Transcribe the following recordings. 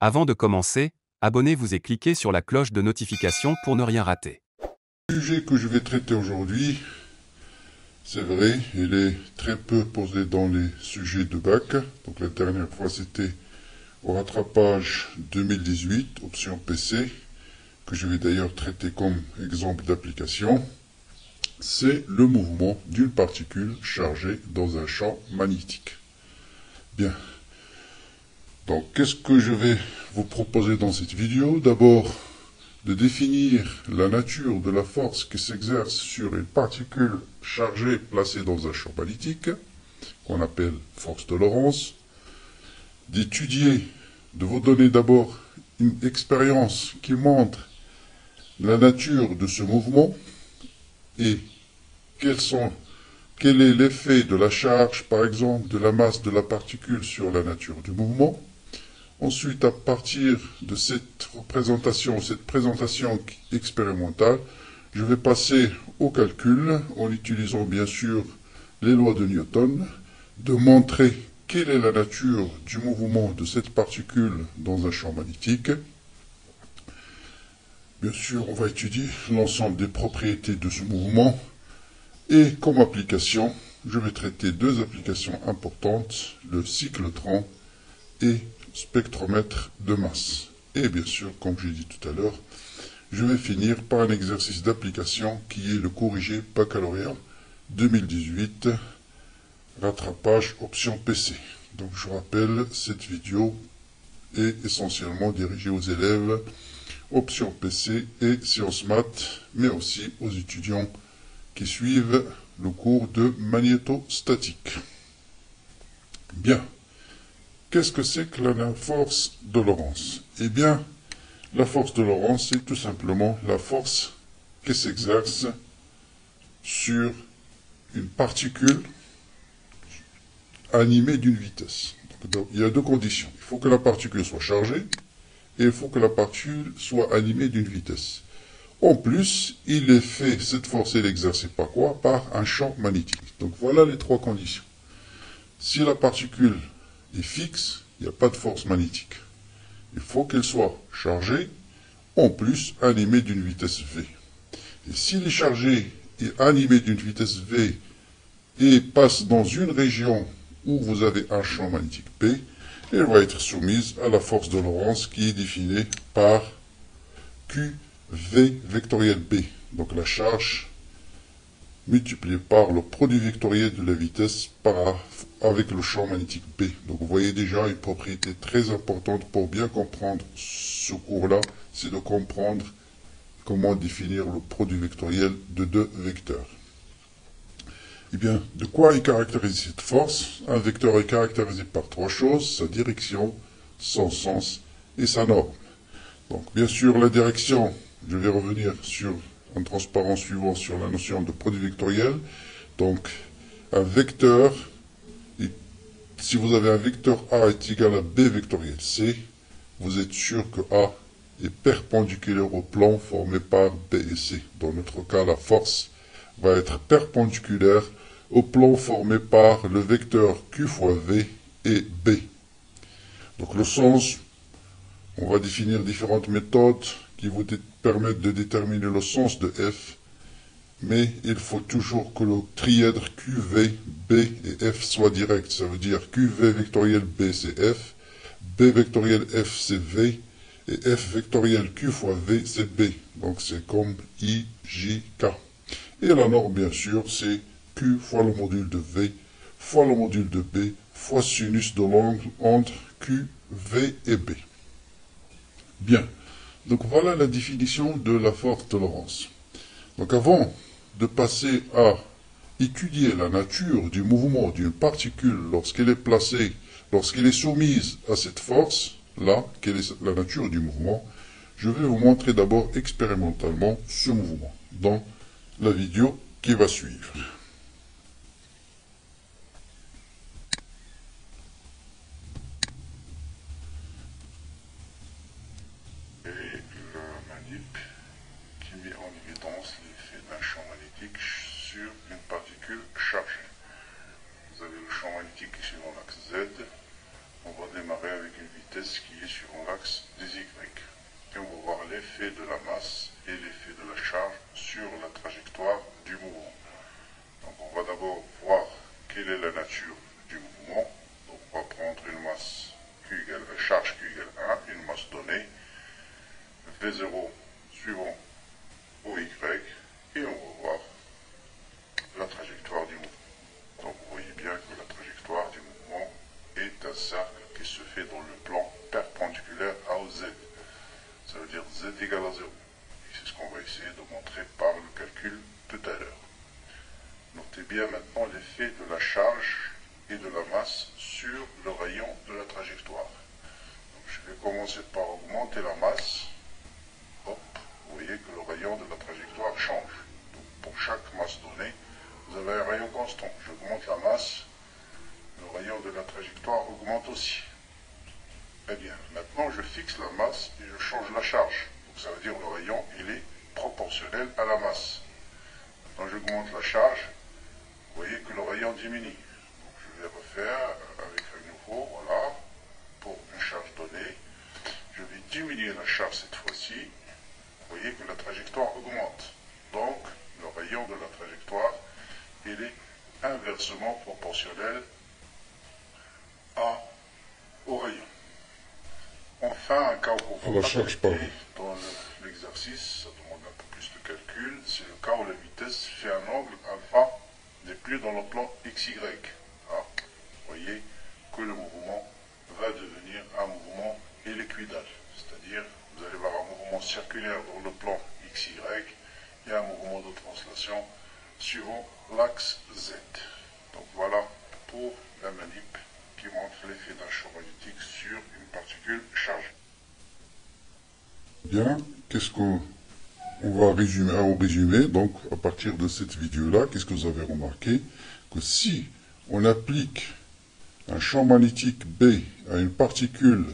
Avant de commencer, abonnez-vous et cliquez sur la cloche de notification pour ne rien rater. Le sujet que je vais traiter aujourd'hui, c'est vrai, il est très peu posé dans les sujets de bac. Donc la dernière fois c'était au rattrapage 2018, option PC, que je vais d'ailleurs traiter comme exemple d'application. C'est le mouvement d'une particule chargée dans un champ magnétique. Bien. Donc qu'est-ce que je vais vous proposer dans cette vidéo? D'abord, de définir la nature de la force qui s'exerce sur une particule chargée placée dans un champ magnétique, qu'on appelle force de Lorentz, d'étudier, de vous donner d'abord une expérience qui montre la nature de ce mouvement et quel est l'effet de la charge, par exemple, de la masse de la particule sur la nature du mouvement. Ensuite, à partir de cette présentation expérimentale, je vais passer au calcul, en utilisant bien sûr les lois de Newton, de montrer quelle est la nature du mouvement de cette particule dans un champ magnétique. Bien sûr, on va étudier l'ensemble des propriétés de ce mouvement. Et comme application, je vais traiter deux applications importantes, le cyclotron et spectromètre de masse. Et bien sûr, comme j'ai dit tout à l'heure, je vais finir par un exercice d'application qui est le corrigé baccalauréat 2018, rattrapage option PC. Donc je rappelle, cette vidéo est essentiellement dirigée aux élèves option PC et sciences maths, mais aussi aux étudiants qui suivent le cours de magnétostatique. Bien. Qu'est-ce que c'est que la force de Lorentz? Eh bien, la force de Lorentz, c'est tout simplement la force qui s'exerce sur une particule animée d'une vitesse. Donc, il y a deux conditions. Il faut que la particule soit chargée et il faut que la particule soit animée d'une vitesse. En plus, il est fait, cette force est exercée par quoi? Par un champ magnétique. Donc voilà les trois conditions. Si la particule est fixe, il n'y a pas de force magnétique. Il faut qu'elle soit chargée, en plus animée d'une vitesse v. Et s'il est chargé et animé d'une vitesse v et passe dans une région où vous avez un champ magnétique P, elle va être soumise à la force de Lorentz qui est définie par QV vectoriel B. Donc la charge multiplié par le produit vectoriel de la vitesse avec le champ magnétique B. Donc vous voyez déjà une propriété très importante pour bien comprendre ce cours-là, c'est de comprendre comment définir le produit vectoriel de deux vecteurs. Eh bien, de quoi est caractérisée cette force? Un vecteur est caractérisé par trois choses, sa direction, son sens et sa norme. Donc bien sûr la direction, je vais revenir en transparent suivant sur la notion de produit vectoriel. Donc, un vecteur, si vous avez un vecteur A est égal à B vectoriel C, vous êtes sûr que A est perpendiculaire au plan formé par B et C. Dans notre cas, la force va être perpendiculaire au plan formé par le vecteur Q fois V et B. Donc le sens, on va définir différentes méthodes qui vous permettent de déterminer le sens de F, mais il faut toujours que le trièdre QV, B et F soit direct. Ça veut dire QV vectoriel B c'est F, B vectoriel F c'est V, et F vectoriel Q fois V c'est B. Donc c'est comme I, J, K. Et la norme bien sûr c'est Q fois le module de V fois le module de B fois sinus de l'angle entre Q, V et B. Bien. Donc voilà la définition de la force de Lorentz. Donc avant de passer à étudier la nature du mouvement d'une particule lorsqu'elle est placée, lorsqu'elle est soumise à cette force-là, quelle est la nature du mouvement, je vais vous montrer d'abord expérimentalement ce mouvement dans la vidéo qui va suivre. Qui met en évidence l'effet d'un champ magnétique sur une particule chargée. Vous avez le champ magnétique qui est suivant l'axe Z, on va démarrer avec une vitesse qui est sur l'axe des Y. Et on va voir l'effet de la masse et l'effet de la charge sur la trajectoire du mouvement. Donc on va d'abord voir quelle est la nature du mouvement. Donc on va prendre une masse Q égale charge Q égale 1, une masse donnée, V0 suivant au Y, et on va voir la trajectoire du mouvement. Donc vous voyez bien que la trajectoire du mouvement est un cercle qui se fait dans le plan perpendiculaire à Z. Ça veut dire Z égale à 0. Et c'est ce qu'on va essayer de montrer par le calcul tout à l'heure. Notez bien maintenant l'effet de la charge et de la masse sur le rayon de la trajectoire. Donc je vais commencer par augmenter la masse. Hop, vous voyez que le rayon de la trajectoire change. Donc pour chaque masse donnée, vous avez un rayon constant. J'augmente la masse, le rayon de la trajectoire augmente aussi. Très bien. Maintenant, je fixe la masse et je change la charge. Donc ça veut dire que le rayon, il est proportionnel à la masse. Maintenant, j'augmente la charge. Vous voyez que le rayon diminue. Donc je vais refaire avec un nouveau, voilà, pour une charge donnée. Je vais diminuer la charge cette fois-ci. Vous voyez que la trajectoire augmente. Donc, le rayon de la trajectoire, il est inversement proportionnel au rayon. Enfin, un cas où on va dans l'exercice, ça demande un peu plus de calcul, c'est le cas où la vitesse fait un angle alpha n'est plus dans le plan XY. Vous voyez que le mouvement va devenir un mouvement hélicoïdal, c'est-à-dire vous allez voir un mouvement circulaire dans le plan XY et un mouvement de translation suivant l'axe Z. Donc voilà pour la manip qui montre l'effet d'un champ magnétique sur une particule chargée. Bien, qu'est-ce qu'on va résumer, donc à partir de cette vidéo-là, qu'est-ce que vous avez remarqué? Que si on applique un champ magnétique B à une particule,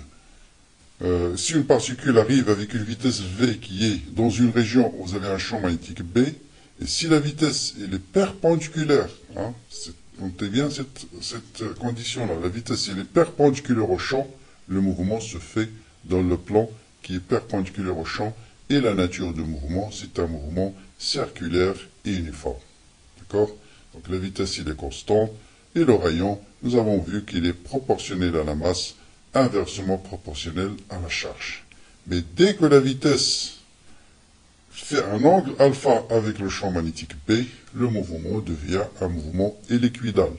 si une particule arrive avec une vitesse V qui est dans une région où vous avez un champ magnétique B, et si la vitesse elle est perpendiculaire, notez bien cette condition-là, la vitesse elle est perpendiculaire au champ, le mouvement se fait dans le plan qui est perpendiculaire au champ, et la nature du mouvement, c'est un mouvement circulaire et uniforme. D'accord? Donc la vitesse elle est constante, et le rayon, nous avons vu qu'il est proportionnel à la masse, inversement proportionnel à la charge. Mais dès que la vitesse fait un angle alpha avec le champ magnétique B, le mouvement devient un mouvement hélicoïdal.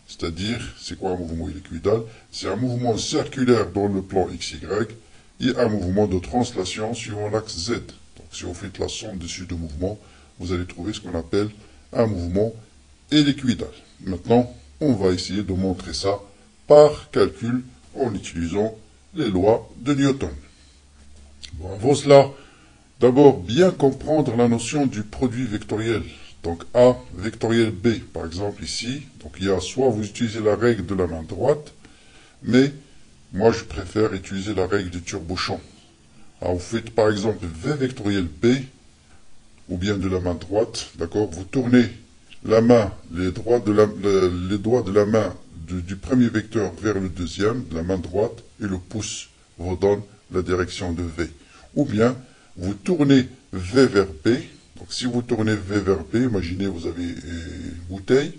C'est-à-dire, c'est quoi un mouvement hélicoïdal? C'est un mouvement circulaire dans le plan XY et un mouvement de translation suivant l'axe Z. Donc si vous faites la somme de ces deux mouvements, vous allez trouver ce qu'on appelle un mouvement hélicoïdal. Maintenant, on va essayer de montrer ça par calcul en utilisant les lois de Newton. Bon, avant cela, d'abord bien comprendre la notion du produit vectoriel. Donc A vectoriel B, par exemple ici, donc il y a soit vous utilisez la règle de la main droite, mais moi je préfère utiliser la règle du tire-bouchon. Alors vous faites par exemple V vectoriel B, ou bien de la main droite, d'accord, vous tournez la main, les doigts de la main du premier vecteur vers le deuxième, la main droite, et le pouce vous donne la direction de V. Ou bien, vous tournez V vers B. Donc si vous tournez V vers B, imaginez vous avez une bouteille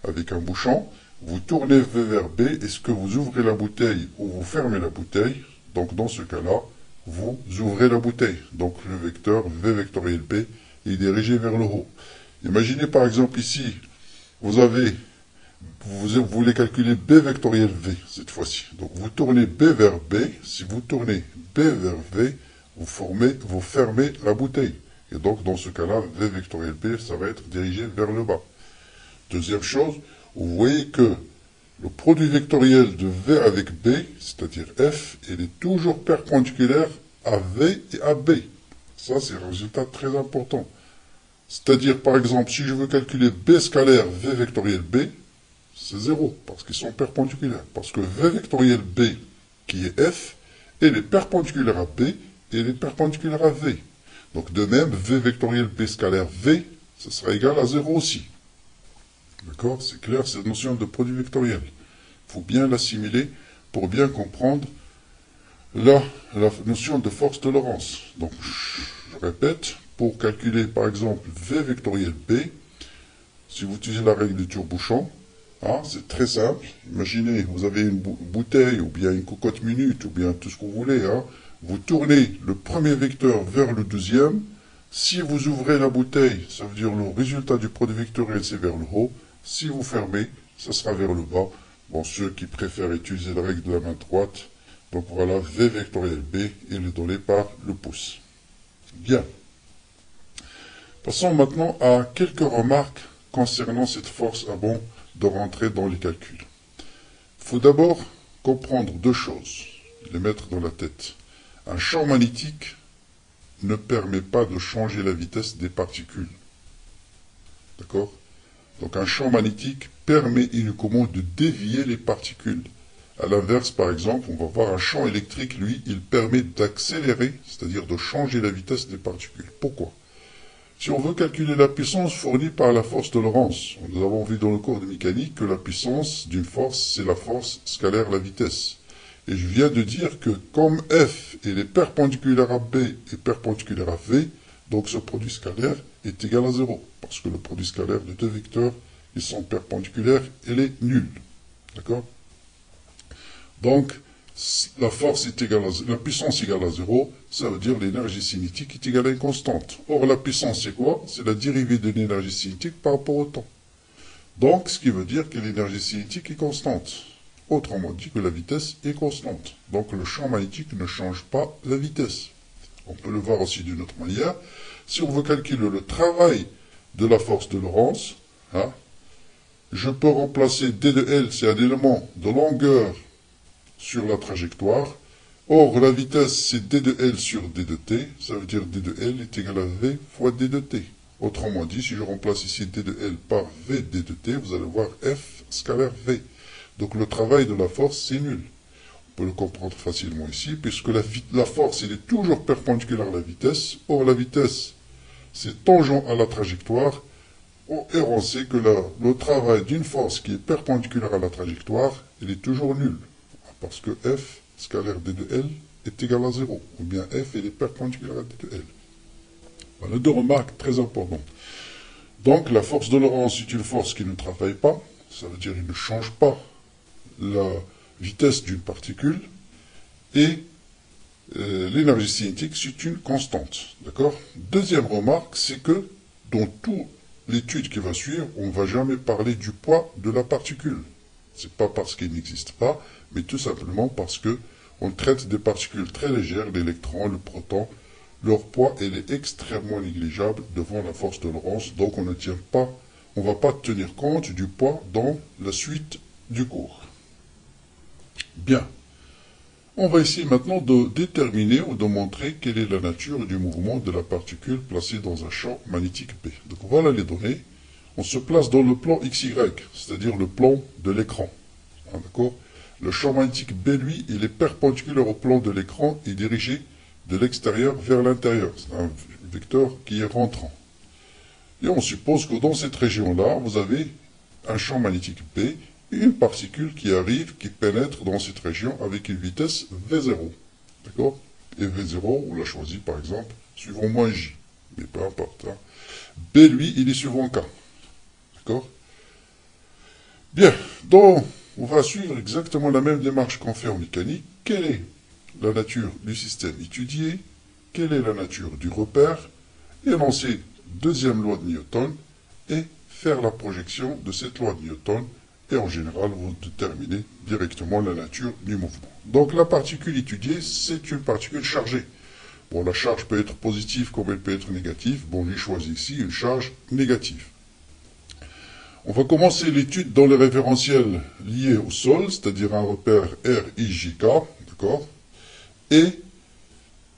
avec un bouchon. Vous tournez V vers B. Est-ce que vous ouvrez la bouteille ou vous fermez la bouteille? Donc dans ce cas-là, vous ouvrez la bouteille. Donc le vecteur V vectoriel B est dirigé vers le haut. Imaginez par exemple ici, vous voulez calculer B vectoriel V cette fois-ci. Donc vous tournez B vers B. Si vous tournez B vers V, vous fermez la bouteille. Et donc dans ce cas-là, V vectoriel B, ça va être dirigé vers le bas. Deuxième chose, vous voyez que le produit vectoriel de V avec B, c'est-à-dire F, il est toujours perpendiculaire à V et à B. Ça, c'est un résultat très important. C'est-à-dire, par exemple, si je veux calculer B scalaire V vectoriel B, c'est 0, parce qu'ils sont perpendiculaires. Parce que V vectoriel B, qui est F, elle est perpendiculaire à B, et elle est perpendiculaire à V. Donc, de même, V vectoriel B scalaire V, ce sera égal à 0 aussi. D'accord? C'est clair, cette notion de produit vectoriel. Il faut bien l'assimiler pour bien comprendre la notion de force de Lorentz. Donc, je répète, pour calculer par exemple V vectoriel B, si vous utilisez la règle du tire-bouchon, hein, c'est très simple. Imaginez, vous avez une bouteille, ou bien une cocotte minute, ou bien tout ce que vous voulez. Hein. Vous tournez le premier vecteur vers le deuxième. Si vous ouvrez la bouteille, ça veut dire le résultat du produit vectoriel, c'est vers le haut. Si vous fermez, ça sera vers le bas. Bon, ceux qui préfèrent utiliser la règle de la main droite, donc voilà, V vectoriel B, il est donné par le pouce. Bien. Passons maintenant à quelques remarques concernant cette force avant de rentrer dans les calculs. Il faut d'abord comprendre deux choses, les mettre dans la tête. Un champ magnétique ne permet pas de changer la vitesse des particules. D'accord? Donc un champ magnétique permet uniquement de dévier les particules. À l'inverse, par exemple, on va voir un champ électrique, lui, il permet d'accélérer, c'est-à-dire de changer la vitesse des particules. Pourquoi? Si on veut calculer la puissance fournie par la force de Lorentz, nous avons vu dans le cours de mécanique que la puissance d'une force, c'est la force scalaire la vitesse. Et je viens de dire que comme F est perpendiculaire à B et perpendiculaire à V, donc ce produit scalaire est égal à 0. Parce que le produit scalaire de deux vecteurs, ils sont perpendiculaires, il est nul. D'accord? Donc, la force est égale à, la puissance est égale à 0, ça veut dire l'énergie cinétique est égale à une constante. Or, la puissance, c'est quoi? C'est la dérivée de l'énergie cinétique par rapport au temps. Donc, ce qui veut dire que l'énergie cinétique est constante. Autrement dit que la vitesse est constante. Donc, le champ magnétique ne change pas la vitesse. On peut le voir aussi d'une autre manière. Si on veut calculer le travail de la force de Lorentz, hein, je peux remplacer D de L, c'est un élément de longueur sur la trajectoire. Or, la vitesse, c'est D de L sur D de T. Ça veut dire D de L est égal à V fois D de T. Autrement dit, si je remplace ici D de L par V D de T, vous allez voir F scalaire V. Donc, le travail de la force, c'est nul. On peut le comprendre facilement ici, puisque la force, elle est toujours perpendiculaire à la vitesse. Or, la vitesse, c'est tangent à la trajectoire. Et on sait que le travail d'une force qui est perpendiculaire à la trajectoire, il est toujours nul. Parce que F scalaire D de L est égal à 0. Ou bien F est perpendiculaire à D de L. Voilà deux remarques très importantes. Donc, la force de Lorentz est une force qui ne travaille pas. Ça veut dire qu'il ne change pas la vitesse d'une particule. Et l'énergie cinétique, c'est une constante. D'accord? Deuxième remarque, c'est que dans toute l'étude qui va suivre, on ne va jamais parler du poids de la particule. Ce n'est pas parce qu'il n'existe pas, mais tout simplement parce que on traite des particules très légères, l'électron, le proton. Leur poids, il est extrêmement négligeable devant la force de Lorentz, donc on ne va pas tenir compte du poids dans la suite du cours. Bien. On va essayer maintenant de déterminer ou de montrer quelle est la nature du mouvement de la particule placée dans un champ magnétique B. Donc voilà les données. On se place dans le plan XY, c'est-à-dire le plan de l'écran. Ah, d'accord? Le champ magnétique B, lui, il est perpendiculaire au plan de l'écran et dirigé de l'extérieur vers l'intérieur. C'est un vecteur qui est rentrant. Et on suppose que dans cette région-là, vous avez un champ magnétique B et une particule qui arrive, qui pénètre dans cette région avec une vitesse V0. D'accord? Et V0, on l'a choisi par exemple, suivant moins J. Mais peu importe. Hein. B, lui, il est suivant K. D'accord? Bien. Donc, on va suivre exactement la même démarche qu'on fait en mécanique. Quelle est la nature du système étudié? Quelle est la nature du repère? Énoncer deuxième loi de Newton et faire la projection de cette loi de Newton. Et en général, vous déterminez directement la nature du mouvement. Donc la particule étudiée, c'est une particule chargée. Bon, la charge peut être positive comme elle peut être négative. Bon, j'ai choisi ici une charge négative. On va commencer l'étude dans le référentiel lié au sol, c'est-à-dire un repère RIJK, d'accord? Et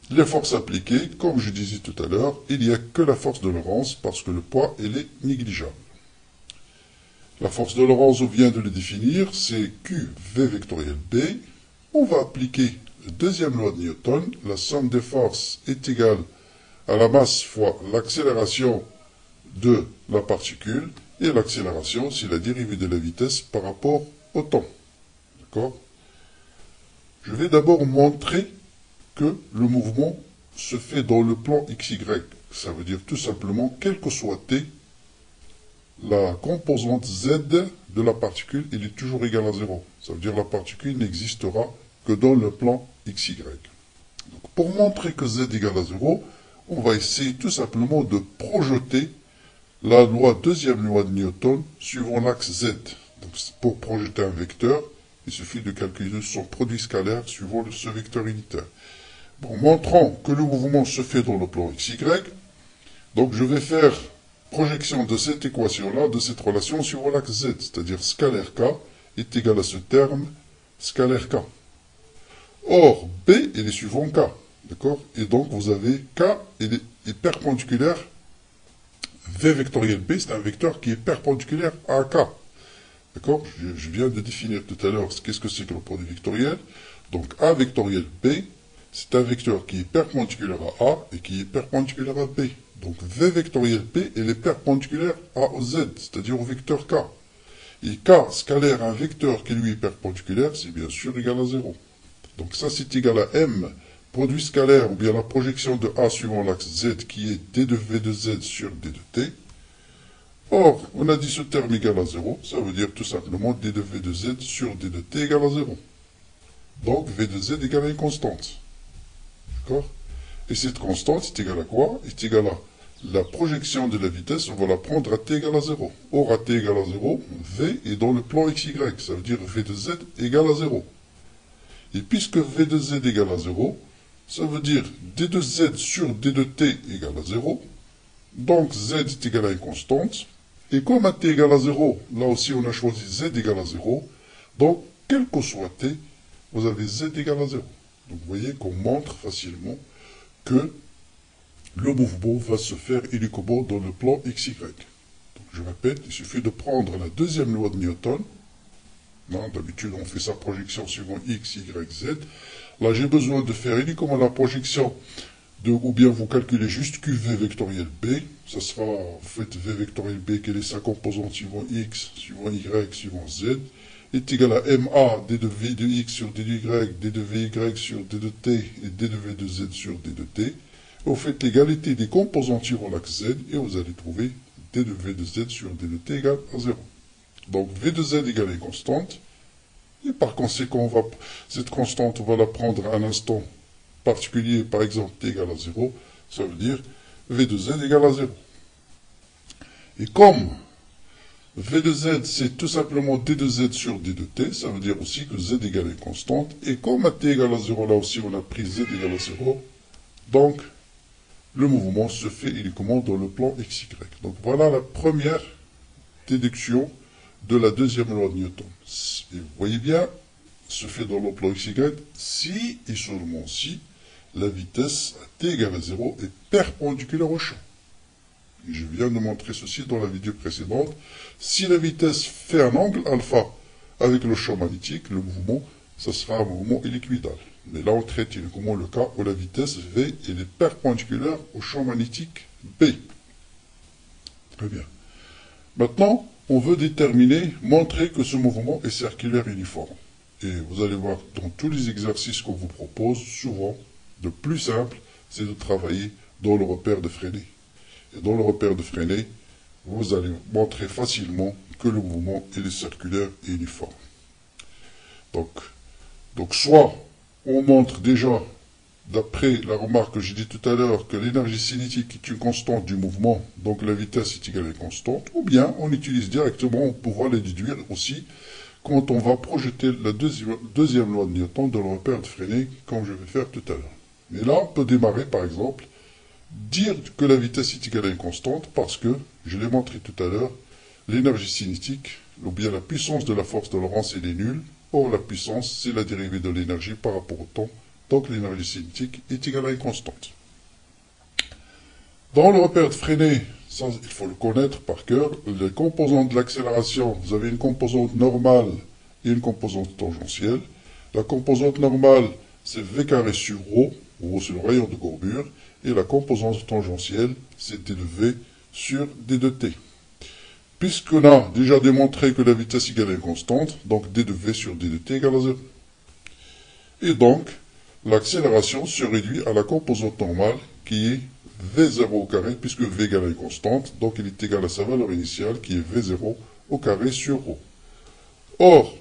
les forces appliquées, comme je disais tout à l'heure, il n'y a que la force de Lorentz parce que le poids, elle est négligeable. La force de Lorentz, on vient de le définir, c'est QV vectoriel B. On va appliquer la deuxième loi de Newton. La somme des forces est égale à la masse fois l'accélération de la particule. Et l'accélération, c'est la dérivée de la vitesse par rapport au temps. D'accord? Je vais d'abord montrer que le mouvement se fait dans le plan XY. Ça veut dire tout simplement, quel que soit t, la composante z de la particule, il est toujours égal à 0. Ça veut dire la particule n'existera que dans le plan XY. Donc, pour montrer que z égale à 0, on va essayer tout simplement de projeter la deuxième loi de Newton suivant l'axe z. Donc, pour projeter un vecteur, il suffit de calculer son produit scalaire suivant ce vecteur unitaire. Bon, montrant que le mouvement se fait dans le plan XY, donc je vais faire projection de cette équation-là, de cette relation suivant l'axe z, c'est-à-dire scalaire k est égal à ce terme scalaire k. Or, B, il est suivant K. D'accord? Et donc, vous avez K, il est perpendiculaire. V vectoriel B, c'est un vecteur qui est perpendiculaire à K. D'accord? Je viens de définir tout à l'heure qu'est-ce que c'est que le produit vectoriel. Donc, A vectoriel B, c'est un vecteur qui est perpendiculaire à A et qui est perpendiculaire à B. Donc, V vectoriel B, il est perpendiculaire à Z, c'est-à-dire au vecteur K. Et K scalaire un vecteur qui lui est perpendiculaire, c'est bien sûr égal à 0. Donc ça, c'est égal à M, produit scalaire, ou bien la projection de A suivant l'axe Z, qui est D de V de Z sur D de T. Or, on a dit ce terme égal à 0, ça veut dire tout simplement D de V de Z sur D de T égale à 0. Donc, V de Z égale à une constante. D'accord? Et cette constante est égale à quoi? Est égale à la projection de la vitesse, on va la prendre à T égale à 0. Or, à T égale à 0, V est dans le plan XY, ça veut dire V de Z égale à 0. Et puisque V de Z égale à 0, ça veut dire D de Z sur D de T égale à 0. Donc Z est égal à une constante. Et comme à T égale à 0, là aussi on a choisi Z égale à 0. Donc, quel que soit T, vous avez Z égale à 0. Donc vous voyez qu'on montre facilement que le mouvement va se faire uniquement dans le plan XY. Donc je répète, il suffit de prendre la deuxième loi de Newton. D'habitude, on fait sa projection suivant X, Y, Z. Là, j'ai besoin de faire uniquement la projection ou bien vous calculez juste QV vectoriel B. Ça sera, vous faites V vectoriel B, quelle est sa composante suivant X, suivant Y, suivant Z, est égal à MA, D de V de X sur D de Y, D de VY sur D de T, et D de V de Z sur D de T. Et vous faites l'égalité des composantes suivant l'axe Z, et vous allez trouver D de V de Z sur D de T égale à 0. Donc, V de Z égale à une constante. Et par conséquent, cette constante, on va la prendre à un instant particulier, par exemple, T égale à 0. Ça veut dire V de Z égale à 0. Et comme V de Z, c'est tout simplement D de Z sur D de T, ça veut dire aussi que Z égale à une constante. Et comme à T égale à 0, là aussi, on a pris Z égale à 0. Donc, le mouvement se fait uniquement dans le plan XY. Donc, voilà la première déduction de la deuxième loi de Newton. Et vous voyez bien, se fait dans le plan XY si et seulement si la vitesse à t égale à 0 est perpendiculaire au champ. Et je viens de montrer ceci dans la vidéo précédente. Si la vitesse fait un angle alpha avec le champ magnétique, le mouvement, ça sera un mouvement éliquidal. Mais là, on traite uniquement le cas où la vitesse V est perpendiculaire au champ magnétique B. Très bien. Maintenant, on veut montrer que ce mouvement est circulaire uniforme. Et vous allez voir, dans tous les exercices qu'on vous propose, souvent, le plus simple, c'est de travailler dans le repère de Freinet. Et dans le repère de Freinet, vous allez montrer facilement que le mouvement est circulaire et uniforme. Donc soit on montre déjà, d'après la remarque que j'ai dit tout à l'heure, que l'énergie cinétique est une constante du mouvement, donc la vitesse est égale à une constante, ou bien on utilise directement, on pourra les déduire aussi, quand on va projeter la deuxième loi de Newton dans le repère de Freinet, comme je vais faire tout à l'heure. Mais là, on peut démarrer, par exemple, dire que la vitesse est égale à une constante, parce que, je l'ai montré tout à l'heure, l'énergie cinétique, ou bien la puissance de la force de Lorentz, elle est nulle. Or, la puissance, c'est la dérivée de l'énergie par rapport au temps. Donc, l'énergie cinétique est égale à une constante. Dans le repère de Freinet, ça, il faut le connaître par cœur, les composantes de l'accélération, vous avez une composante normale et une composante tangentielle. La composante normale, c'est V carré sur ρ, ρ c'est le rayon de courbure, et la composante tangentielle, c'est D de V sur D de T. Puisqu'on a déjà démontré que la vitesse égale à une constante, donc D de V sur D de T égale à 0. Et donc, l'accélération se réduit à la composante normale qui est V0 au carré, puisque V égale à une constante, donc il est égal à sa valeur initiale qui est V0 au carré sur ρ. Or,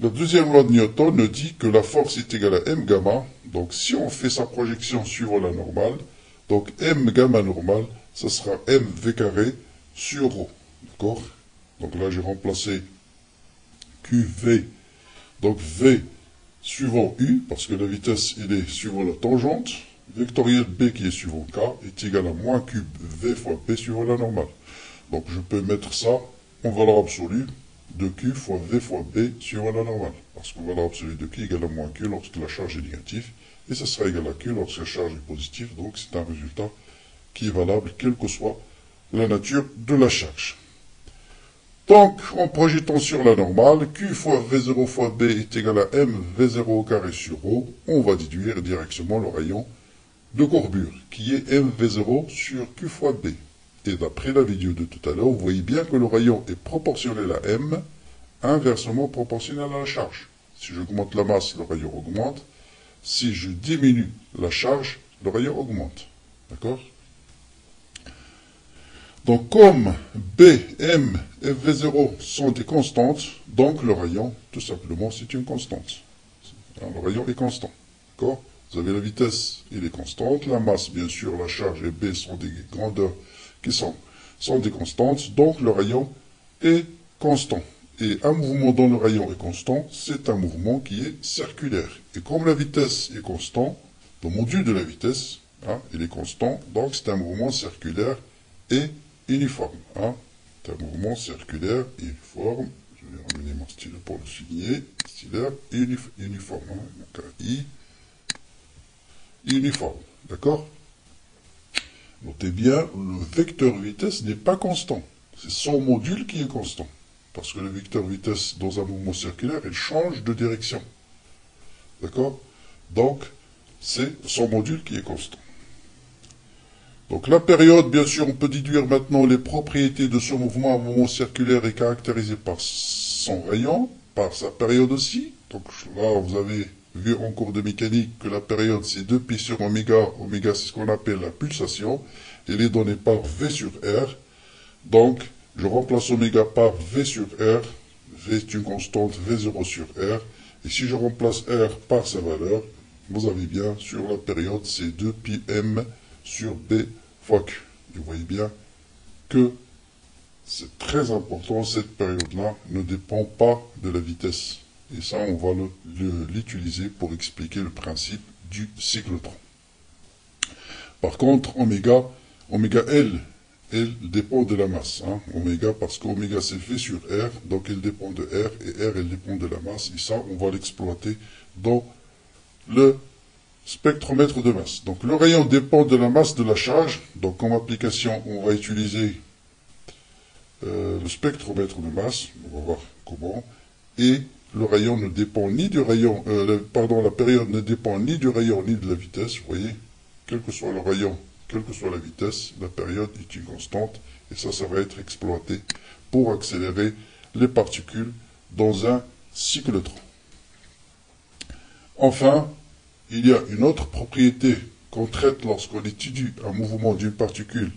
la deuxième loi de Newton nous dit que la force est égale à m gamma, donc si on fait sa projection suivant la normale, donc m gamma normale, ça sera mv carré sur ρ. D'accord? Donc là, j'ai remplacé QV, donc V suivant U, parce que la vitesse, il est suivant la tangente, vectoriel B qui est suivant K est égal à moins cube V fois B suivant la normale. Donc je peux mettre ça en valeur absolue de Q fois V fois B suivant la normale. Parce qu'en valeur absolue de Q égale à moins Q lorsque la charge est négative, et ça sera égal à Q lorsque la charge est positive, donc c'est un résultat qui est valable quelle que soit la nature de la charge. Donc, en projetant sur la normale, Q fois V0 fois B est égal à M V0 au carré sur ρ, on va déduire directement le rayon de courbure, qui est MV0 sur Q fois B. Et d'après la vidéo de tout à l'heure, vous voyez bien que le rayon est proportionnel à M, inversement proportionnel à la charge. Si j'augmente la masse, le rayon augmente. Si je diminue la charge, le rayon augmente. D'accord? Donc, comme B, M et V0 sont des constantes, donc le rayon, tout simplement, c'est une constante. Le rayon est constant. D'accord? Vous avez la vitesse, il est constante. La masse, bien sûr, la charge et B sont des grandeurs qui sont des constantes. Donc, le rayon est constant. Et un mouvement dont le rayon est constant, c'est un mouvement qui est circulaire. Et comme la vitesse est constante, le module de la vitesse, il est constant. Donc, c'est un mouvement circulaire et uniforme. C'est un mouvement circulaire et uniforme. Je vais ramener mon stylo pour le souligner. Circulaire et uniforme. Donc, I, uniforme. D'accord? Notez bien, le vecteur vitesse n'est pas constant. C'est son module qui est constant. Parce que le vecteur vitesse, dans un mouvement circulaire, il change de direction. D'accord? Donc, c'est son module qui est constant. Donc la période, bien sûr, on peut déduire maintenant les propriétés de ce mouvement. Un mouvement circulaire est caractérisé par son rayon, par sa période aussi. Donc là, vous avez vu en cours de mécanique que la période, c'est 2π sur oméga. Oméga, c'est ce qu'on appelle la pulsation. Elle est donnée par V sur R. Donc, je remplace oméga par V sur R. V est une constante V0 sur R. Et si je remplace R par sa valeur, vous avez bien, sur la période, c'est 2πm sur B fois Q. Et vous voyez bien que c'est très important, cette période-là ne dépend pas de la vitesse. Et ça, on va l'utiliser pour expliquer le principe du cyclotron. Par contre, oméga L, elle dépend de la masse. Oméga, parce qu'oméga c'est V sur R, donc elle dépend de R, et R, elle dépend de la masse. Et ça, on va l'exploiter dans le spectromètre de masse. Donc le rayon dépend de la masse de la charge. Donc comme application, on va utiliser le spectromètre de masse. On va voir comment. Et le rayon ne dépend ni du rayon, la période ne dépend ni du rayon ni de la vitesse. Vous voyez, quel que soit le rayon, quelle que soit la vitesse, la période est une constante. Et ça va être exploité pour accélérer les particules dans un cyclotron. Enfin, il y a une autre propriété qu'on traite lorsqu'on étudie un mouvement d'une particule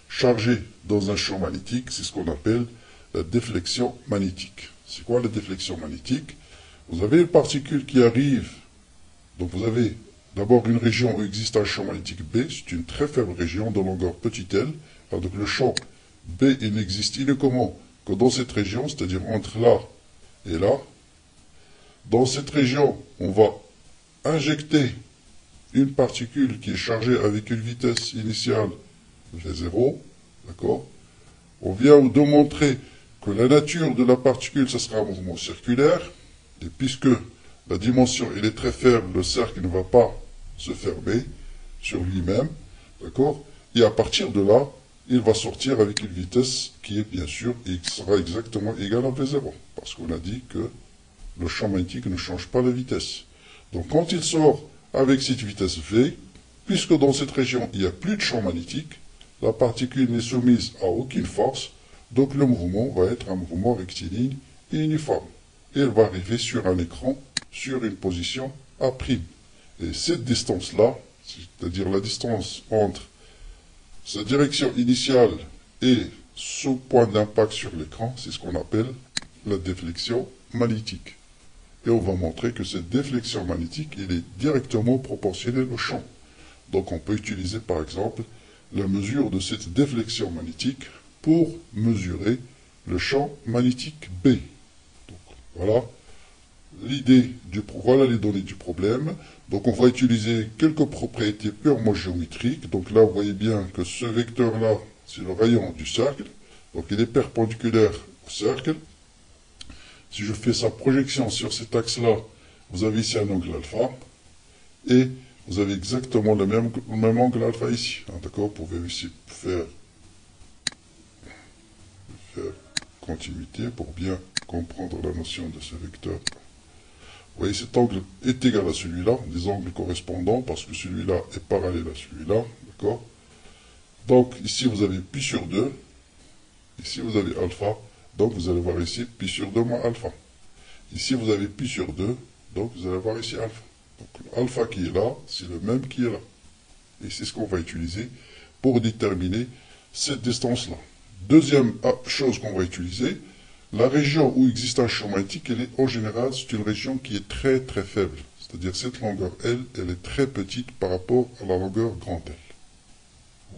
chargée dans un champ magnétique, c'est ce qu'on appelle la déflexion magnétique. C'est quoi la déflexion magnétique? Vous avez une particule qui arrive, donc vous avez d'abord une région où existe un champ magnétique B, c'est une très faible région de longueur petit l, donc le champ B il n'existe uniquement que dans cette région, c'est-à-dire entre là et là. Dans cette région, on va injecter une particule qui est chargée avec une vitesse initiale V0, d'accord? On vient de montrer que la nature de la particule, ce sera un mouvement circulaire, et puisque la dimension elle est très faible, le cercle ne va pas se fermer sur lui-même, d'accord? Et à partir de là, il va sortir avec une vitesse qui est bien sûr, et qui sera exactement égale à V0, parce qu'on a dit que le champ magnétique ne change pas la vitesse. Donc quand il sort avec cette vitesse V, puisque dans cette région il n'y a plus de champ magnétique, la particule n'est soumise à aucune force, donc le mouvement va être un mouvement rectiligne et uniforme. Et elle va arriver sur un écran, sur une position A'. Et cette distance-là, c'est-à-dire la distance entre sa direction initiale et ce point d'impact sur l'écran, c'est ce qu'on appelle la déflexion magnétique. Et on va montrer que cette déflexion magnétique, elle est directement proportionnelle au champ. Donc on peut utiliser par exemple la mesure de cette déflexion magnétique pour mesurer le champ magnétique B. Donc, voilà voilà les données du problème. Donc on va utiliser quelques propriétés purement géométriques. Donc là vous voyez bien que ce vecteur-là, c'est le rayon du cercle. Donc il est perpendiculaire au cercle. Si je fais sa projection sur cet axe-là, vous avez ici un angle alpha. Et vous avez exactement le même angle alpha ici. D'accord? Vous pouvez aussi faire continuité pour bien comprendre la notion de ce vecteur. Vous voyez, cet angle est égal à celui-là, des angles correspondants, parce que celui-là est parallèle à celui-là. D'accord? Donc, ici, vous avez pi sur 2. Ici, vous avez alpha. Donc, vous allez voir ici pi sur 2 moins alpha. Ici, vous avez pi sur 2. Donc, vous allez voir ici alpha. Donc, alpha qui est là, c'est le même qui est là. Et c'est ce qu'on va utiliser pour déterminer cette distance-là. Deuxième chose qu'on va utiliser, la région où existe un champ magnétique, elle est en général, c'est une région qui est très très faible. C'est-à-dire cette longueur L, elle est très petite par rapport à la longueur grand L.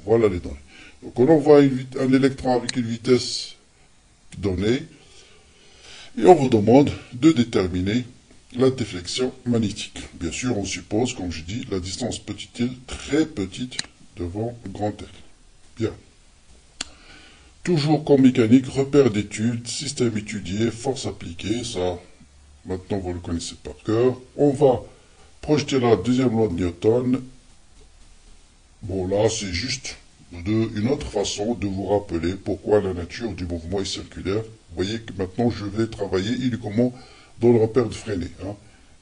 Voilà les données. Donc on envoie un électron avec une vitesse donnée, et on vous demande de déterminer la déflexion magnétique. Bien sûr, on suppose, comme je dis, la distance petite L très petite devant grand L. Bien. Toujours comme mécanique, repère d'études, système étudié, force appliquée, ça, maintenant vous le connaissez par cœur. On va projeter la deuxième loi de Newton. Bon, là, c'est juste une autre façon de vous rappeler pourquoi la nature du mouvement est circulaire. Vous voyez que maintenant, je vais travailler uniquement dans le repère de Freinet.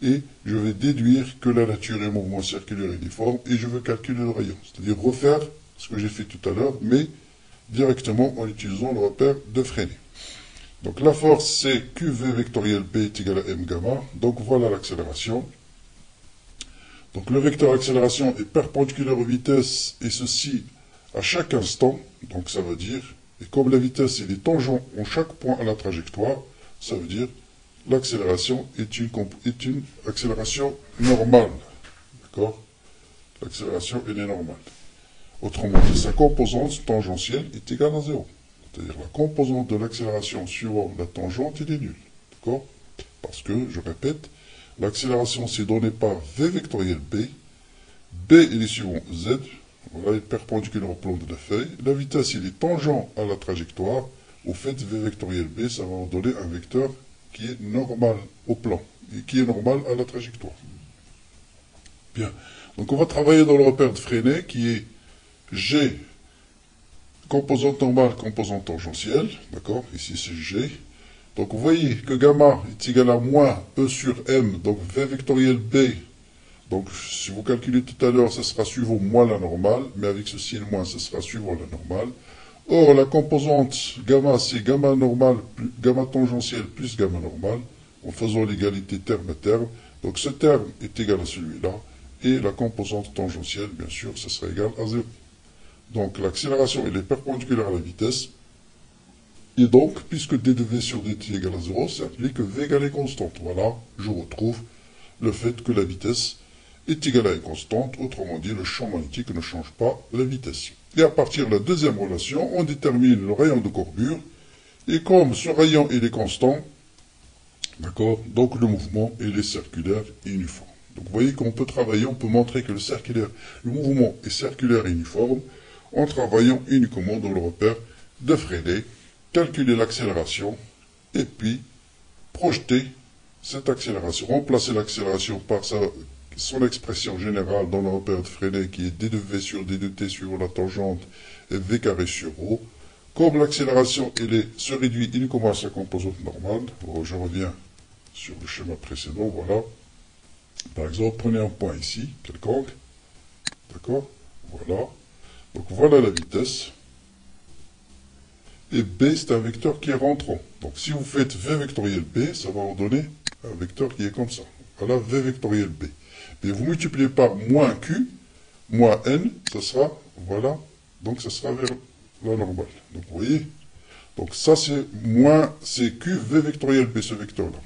Et je vais déduire que la nature du mouvement circulaire uniforme et je veux calculer le rayon. C'est-à-dire refaire ce que j'ai fait tout à l'heure, mais directement en utilisant le repère de Freinet. Donc la force c'est QV vectoriel B est égal à M gamma. Donc voilà l'accélération. Donc le vecteur accélération est perpendiculaire aux vitesses et ceci à chaque instant. Donc ça veut dire, et comme la vitesse est tangent en chaque point à la trajectoire, ça veut dire l'accélération est une accélération normale. D'accord? L'accélération elle est normale. Autrement dit, sa composante tangentielle est égale à 0. C'est-à-dire la composante de l'accélération suivant la tangente, elle est nulle. D'accord? Parce que, je répète, l'accélération c'est donné par V vectoriel B. B il est suivant Z. Voilà, il est perpendiculaire au plan de la feuille. La vitesse il est tangent à la trajectoire. Au fait, V vectoriel B, ça va vous donner un vecteur qui est normal au plan. Et qui est normal à la trajectoire. Bien. Donc on va travailler dans le repère de Freinet qui est G, composante normale, composante tangentielle, d'accord? Ici c'est G. Donc vous voyez que gamma est égal à moins E sur M, donc V vectoriel B. Donc si vous calculez tout à l'heure, ce sera suivant moins la normale, mais avec ce signe moins, ce sera suivant la normale. Or la composante gamma, c'est gamma normale, gamma tangentielle plus gamma normale, en faisant l'égalité terme à terme. Donc ce terme est égal à celui-là, et la composante tangentielle, bien sûr, ce sera égal à 0. Donc l'accélération elle est perpendiculaire à la vitesse. Et donc, puisque d de v sur dt égale à 0, ça implique que v égale à constante. Voilà, je retrouve le fait que la vitesse est égale à une constante. Autrement dit, le champ magnétique ne change pas la vitesse. Et à partir de la deuxième relation, on détermine le rayon de courbure. Et comme ce rayon il est constant, d'accord, donc le mouvement il est circulaire et uniforme. Donc vous voyez qu'on peut travailler, on peut montrer que le mouvement est circulaire et uniforme en travaillant uniquement dans le repère de Freinet, calculer l'accélération et puis projeter cette accélération, remplacer l'accélération par son expression générale dans le repère de Freinet qui est d de v sur d de t sur la tangente et v carré sur ρ. Comme l'accélération se réduit uniquement à sa composante normale, je reviens sur le schéma précédent, voilà. Par exemple, prenez un point ici, quelconque, d'accord, voilà. Donc voilà la vitesse. Et B, c'est un vecteur qui est rentrant. Donc si vous faites V vectoriel B, ça va vous donner un vecteur qui est comme ça. Voilà V vectoriel B. Et vous multipliez par moins Q, moins N, ça sera, voilà, donc ça sera vers la normale. Donc vous voyez, donc ça c'est moins, c'est Q V vectoriel B, ce vecteur-là.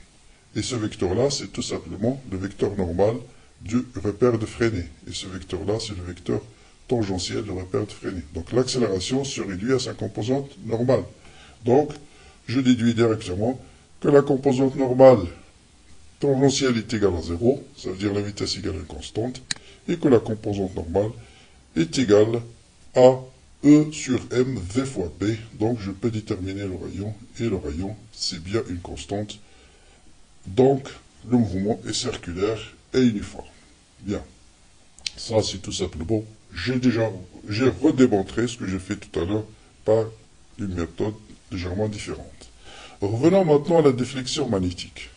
Et ce vecteur-là, c'est tout simplement le vecteur normal du repère de Freinet. Et ce vecteur-là, c'est le vecteur tangentiel du repère de Freinet. Donc l'accélération se réduit à sa composante normale. Donc, je déduis directement que la composante normale tangentielle est égale à 0, ça veut dire la vitesse égale à une constante, et que la composante normale est égale à E sur M V fois B. Donc je peux déterminer le rayon, et le rayon, c'est bien une constante. Donc, le mouvement est circulaire et uniforme. Bien. Ça, c'est tout simplement, j'ai redémontré ce que j'ai fait tout à l'heure par une méthode légèrement différente. Revenons maintenant à la déflexion magnétique.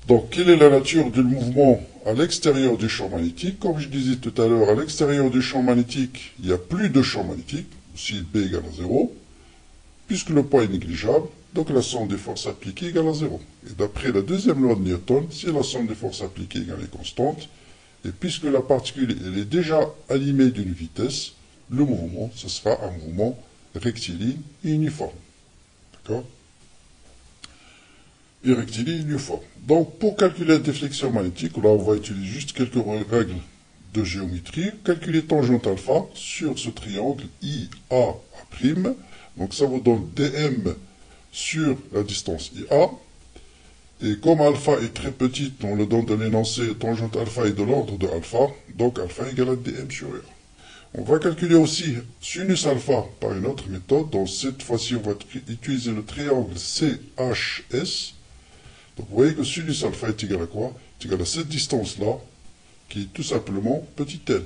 Donc, quelle est la nature du mouvement à l'extérieur du champ magnétique? Comme je disais tout à l'heure, à l'extérieur du champ magnétique, il n'y a plus de champ magnétique, si B égale à 0, puisque le poids est négligeable. Donc la somme des forces appliquées égale à 0. Et d'après la deuxième loi de Newton, si la somme des forces appliquées égale à constante, et puisque la particule elle est déjà animée d'une vitesse, le mouvement, ce sera un mouvement rectiligne et uniforme. D'accord? Et rectiligne et uniforme. Donc pour calculer la déflexion magnétique, là on va utiliser juste quelques règles de géométrie. Calculer tangente alpha sur ce triangle IA'. Donc ça vous donne dm sur la distance IA, et comme alpha est très petite, on le donne de l'énoncé, tangente alpha est de l'ordre de alpha, donc alpha égale à dm sur R. On va calculer aussi sinus alpha par une autre méthode, donc cette fois-ci on va utiliser le triangle CHS. Donc vous voyez que sinus alpha est égal à quoi? C'est égal à cette distance-là, qui est tout simplement petit l.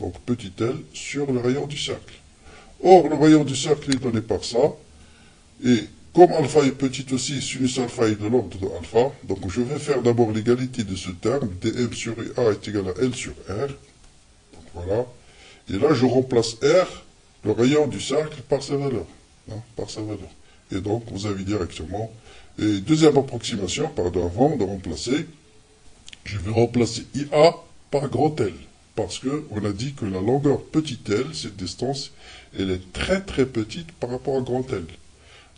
Donc petit l sur le rayon du cercle. Or, le rayon du cercle est donné par ça, et comme alpha est petit aussi, sinus alpha est de l'ordre de alpha, donc je vais faire d'abord l'égalité de ce terme, dm sur A est égal à L sur R. Donc voilà. Et là, je remplace R, le rayon du cercle, par sa valeur. Par sa valeur. Et donc, vous avez directement... Et deuxième approximation, pardon, avant de remplacer, je vais remplacer IA par grand L. Parce qu'on a dit que la longueur petit l, cette distance, elle est très très petite par rapport à grand L.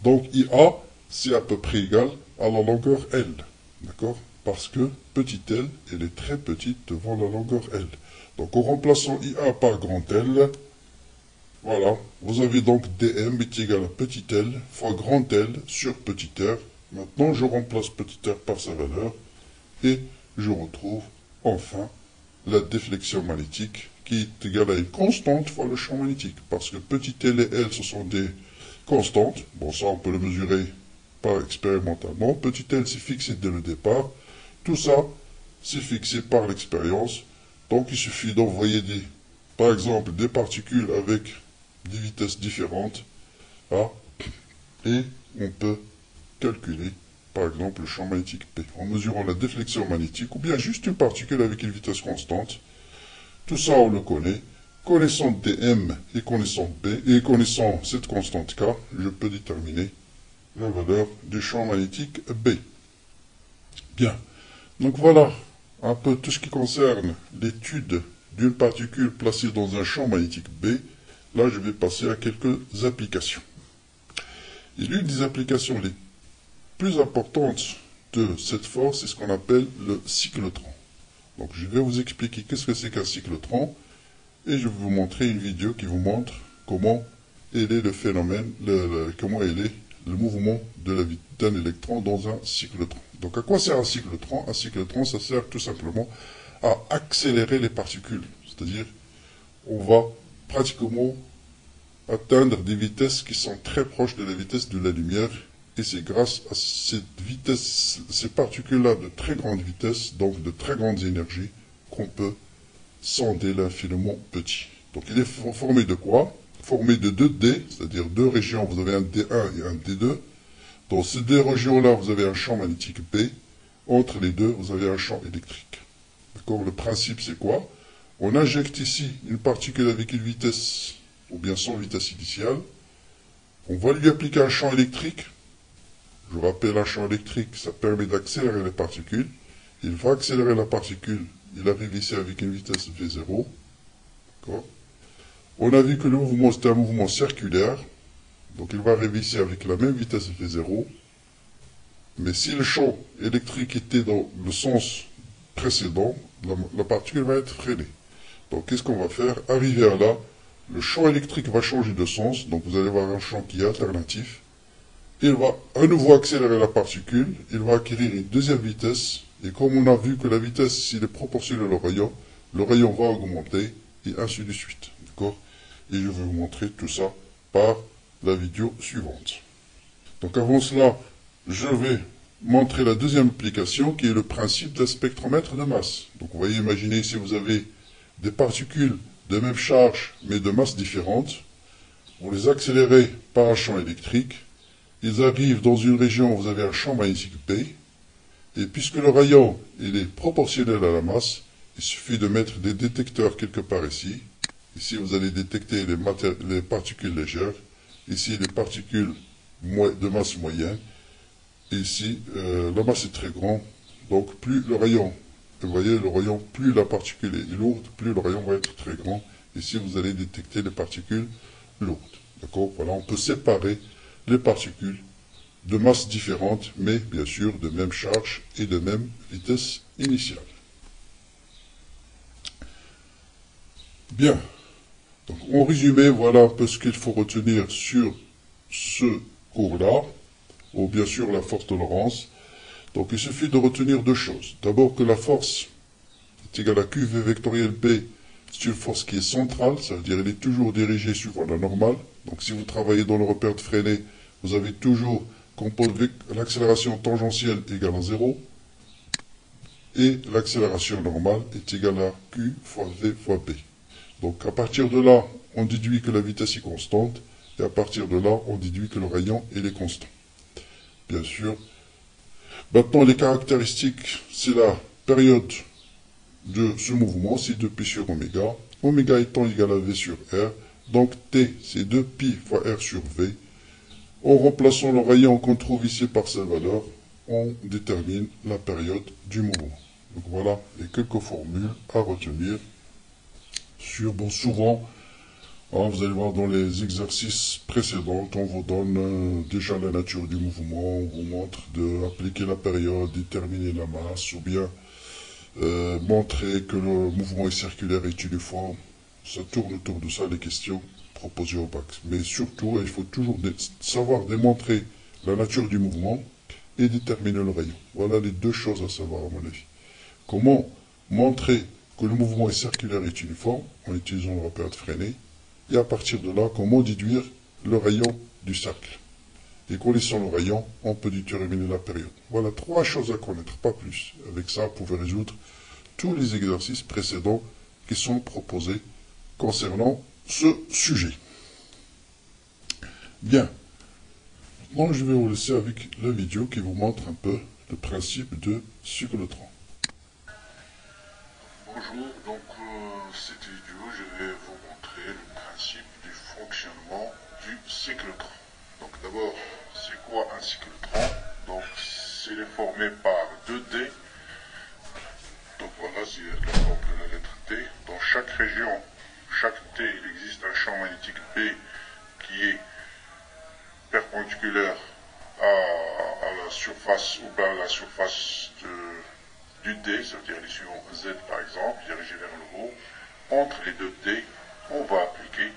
Donc IA, c'est à peu près égal à la longueur L. D'accord? Parce que petit l, elle est très petite devant la longueur L. Donc en remplaçant IA par grand L, voilà, vous avez donc dm est égal à petit l fois grand L sur petit r. Maintenant, je remplace petit r par sa valeur et je retrouve enfin la déflexion magnétique qui est égale à une constante fois le champ magnétique. Parce que petit l et L, ce sont des constantes. Bon, ça, on peut le mesurer par expérimentalement. Petit l, c'est fixé dès le départ. Tout ça, c'est fixé par l'expérience. Donc, il suffit d'envoyer par exemple, des particules avec des vitesses différentes. Hein, et on peut calculer, par exemple, le champ magnétique P, en mesurant la déflexion magnétique, ou bien juste une particule avec une vitesse constante. Tout ça, on le connaît. Connaissant dm et connaissant B, et connaissant cette constante K, je peux déterminer la valeur du champ magnétique B. Bien. Donc voilà un peu tout ce qui concerne l'étude d'une particule placée dans un champ magnétique B. Là, je vais passer à quelques applications. Et l'une des applications les plus importantes de cette force, c'est ce qu'on appelle le cyclotron. Donc je vais vous expliquer qu'est-ce que c'est qu'un cyclotron, et je vais vous montrer une vidéo qui vous montre comment est le phénomène, comment est le mouvement d'un électron dans un cyclotron. Donc à quoi sert un cyclotron? Un cyclotron, ça sert tout simplement à accélérer les particules. C'est-à-dire, on va pratiquement atteindre des vitesses qui sont très proches de la vitesse de la lumière. Et c'est grâce à cette vitesse, ces particules-là de très grande vitesse, donc de très grandes énergies, qu'on peut sonder l'infiniment petit. Donc il est formé de quoi? Formé de 2D, c'est-à-dire deux régions, vous avez un D1 et un D2. Dans ces deux régions-là, vous avez un champ magnétique B. Entre les deux, vous avez un champ électrique. D'accord? Le principe, c'est quoi? On injecte ici une particule avec une vitesse, ou bien sans vitesse initiale. On va lui appliquer un champ électrique. Je rappelle, un champ électrique, ça permet d'accélérer les particules. il va accélérer la particule, il arrive ici avec une vitesse V0. On a vu que le mouvement, c'est un mouvement circulaire, donc il va arriver ici avec la même vitesse V0. Mais si le champ électrique était dans le sens précédent, la particule va être freinée. Donc qu'est-ce qu'on va faire? Arrivé à là, le champ électrique va changer de sens, donc vous allez voir un champ qui est alternatif. Il va à nouveau accélérer la particule, il va acquérir une deuxième vitesse, et comme on a vu que la vitesse, s'il est proportionnel au rayon, le rayon va augmenter, et ainsi de suite. D'accord? Et je vais vous montrer tout ça par la vidéo suivante. Donc avant cela, je vais montrer la deuxième application qui est le principe d'un spectromètre de masse. Donc vous voyez, imaginez si vous avez des particules de même charge mais de masse différente, vous les accélérez par un champ électrique, ils arrivent dans une région où vous avez un champ magnétique P, et puisque le rayon il est proportionnel à la masse, il suffit de mettre des détecteurs quelque part ici. Ici vous allez détecter les particules légères, ici les particules de masse moyenne. Ici, la masse est très grande, donc plus le rayon, vous voyez le rayon, plus la particule est lourde, plus le rayon va être très grand. Ici, vous allez détecter les particules lourdes. D'accord? Voilà, on peut séparer les particules de masses différentes, mais bien sûr de même charge et de même vitesse initiale. Bien. Donc, en résumé, voilà un peu ce qu'il faut retenir sur ce cours-là, ou bien sûr la force de Lorentz. Donc il suffit de retenir deux choses. D'abord que la force est égale à QV vectoriel B, c'est une force qui est centrale, ça veut dire qu'elle est toujours dirigée suivant la normale. Donc si vous travaillez dans le repère de Freinet, vous avez toujours l'accélération tangentielle égale à 0, et l'accélération normale est égale à Q fois V fois B. Donc à partir de là, on déduit que la vitesse est constante, et à partir de là, on déduit que le rayon est constant. Bien sûr. Maintenant, les caractéristiques, c'est la période de ce mouvement, c'est 2pi sur oméga. Oméga étant égal à V sur R. Donc T, c'est 2pi fois R sur V. En remplaçant le rayon qu'on trouve ici par cette valeur, on détermine la période du mouvement. Donc voilà les quelques formules à retenir sur, bon, souvent, vous allez voir dans les exercices précédents, on vous donne déjà la nature du mouvement, on vous montre d'appliquer la période, déterminer la masse, ou bien montrer que le mouvement est circulaire et uniforme. Ça tourne autour de ça les questions proposées au bac. Mais surtout, il faut toujours savoir démontrer la nature du mouvement et déterminer le rayon. Voilà les deux choses à savoir à mon avis. Comment montrer que le mouvement est circulaire et uniforme en utilisant le repère de Freinet. Et à partir de là, comment déduire le rayon du cercle. Et connaissant le rayon, on peut déterminer la période. Voilà trois choses à connaître, pas plus. Avec ça, vous pouvez résoudre tous les exercices précédents qui sont proposés concernant ce sujet. Bien. Maintenant, je vais vous laisser avec la vidéo qui vous montre un peu le principe de cyclotron. Bonjour, donc cette vidéo, je vais vous montrer le principe du fonctionnement du cyclotron. Donc d'abord, c'est quoi un cyclotron? Donc c'est formé par 2D. Donc voilà, c'est la forme de la lettre T. Dans chaque région, chaque T, il existe un champ magnétique B qui est perpendiculaire à la surface ou bien à la surface du D, ça veut dire les suivants Z par exemple, dirigé vers le haut. Entre les deux D, on va appliquer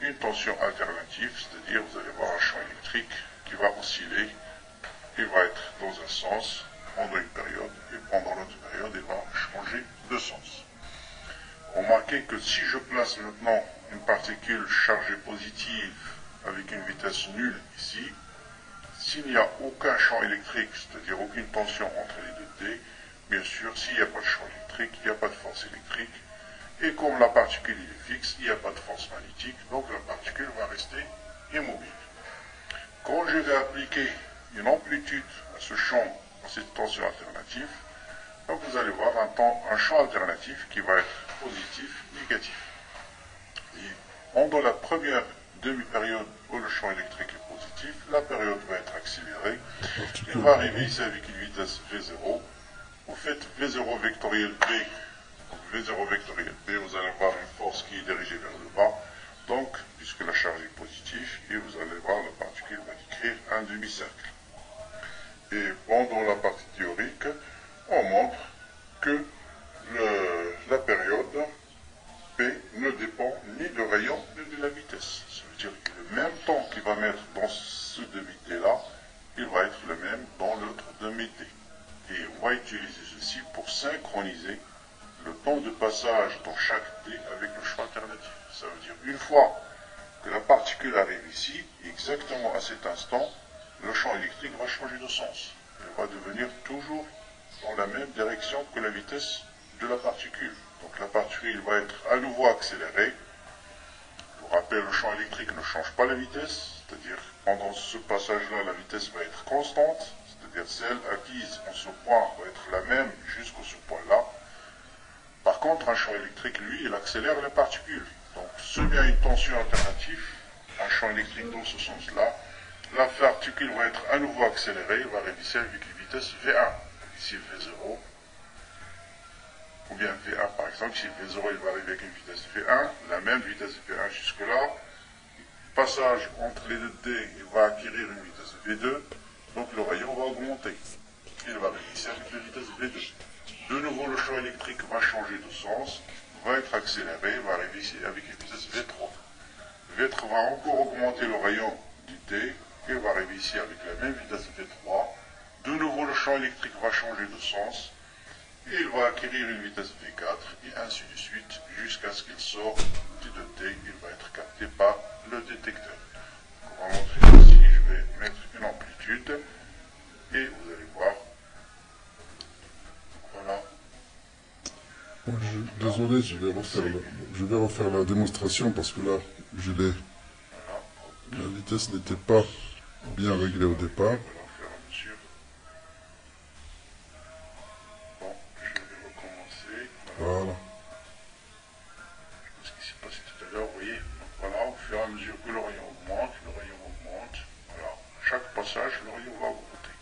une tension alternative, c'est-à-dire vous allez avoir un champ électrique qui va osciller, il va être dans un sens pendant une période, et pendant l'autre période, il va changer de sens. Remarquez que si je place maintenant une particule chargée positive avec une vitesse nulle ici, s'il n'y a aucun champ électrique, c'est-à-dire aucune tension entre les deux D, bien sûr, s'il n'y a pas de champ électrique, il n'y a pas de force électrique, et comme la particule est fixe, il n'y a pas de force magnétique, donc la particule va rester immobile. Quand je vais appliquer une amplitude à ce champ, à cette tension alternative, donc vous allez voir un champ alternatif qui va être positif, négatif. Et pendant la première demi-période où le champ électrique est positif, la période va être accélérée. Il va arriver ici avec une vitesse V0. vous faites V0 vectoriel B. Donc V0 vectoriel B, vous allez avoir une force qui est dirigée vers le bas. Donc, puisque la charge est positive, et vous allez voir la particule va décrire un demi-cercle. Et pendant la partie théorique, on montre que la période P ne dépend ni du rayon ni de la vitesse. Ça veut dire que le même temps qu'il va mettre dans ce demi-T là, il va être le même dans l'autre demi-T. Et on va utiliser ceci pour synchroniser le temps de passage dans chaque T avec le champ alternatif. Ça veut dire une fois que la particule arrive ici, exactement à cet instant, le champ électrique va changer de sens. Il va devenir toujours dans la même direction que la vitesse de la particule. Donc la particule va être à nouveau accélérée. Je vous rappelle, le champ électrique ne change pas la vitesse, c'est-à-dire pendant ce passage-là, la vitesse va être constante, c'est-à-dire celle acquise en ce point va être la même jusqu'à ce point-là. Par contre, un champ électrique, lui, il accélère la particule. Donc, s'il y a une tension alternative, un champ électrique dans ce sens-là, la particule va être à nouveau accélérée, il va réviser avec une vitesse V1. Ici V0, ou bien V1 par exemple, si V0 il va arriver avec une vitesse V1, la même vitesse V1 jusque-là, passage entre les deux D, il va acquérir une vitesse V2, donc le rayon va augmenter. Il va réviser avec la vitesse V2. De nouveau, le champ électrique va changer de sens, va être accéléré, va réviser avec une vitesse V3. V3 va encore augmenter le rayon du T, et va réviser avec la même vitesse V3. De nouveau, le champ électrique va changer de sens, et il va acquérir une vitesse V4, et ainsi de suite, jusqu'à ce qu'il sorte du 2T, il va être capté par le détecteur. On va montrer ici, je vais mettre une amplitude, et vous allez voir. Voilà. Désolé, je vais refaire la démonstration parce que là, la vitesse n'était pas bien réglée au départ. Voilà, au fur et à mesure. Bon, je vais recommencer. Voilà. Ce qui s'est passé tout à l'heure, vous voyez. Donc voilà, au fur et à mesure que le rayon augmente, voilà. Chaque passage, le rayon va augmenter.